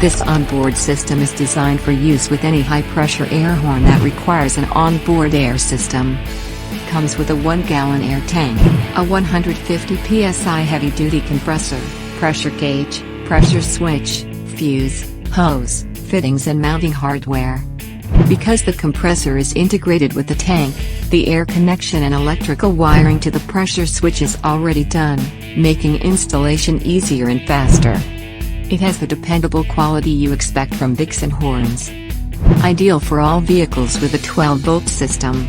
This onboard system is designed for use with any high-pressure air horn that requires an onboard air system. Comes with a 1-gallon air tank, a 150 PSI heavy-duty compressor, pressure gauge, pressure switch, fuse, hose, fittings and mounting hardware. Because the compressor is integrated with the tank, the air connection and electrical wiring to the pressure switch is already done, making installation easier and faster. It has the dependable quality you expect from Vixen Horns. Ideal for all vehicles with a 12-volt system.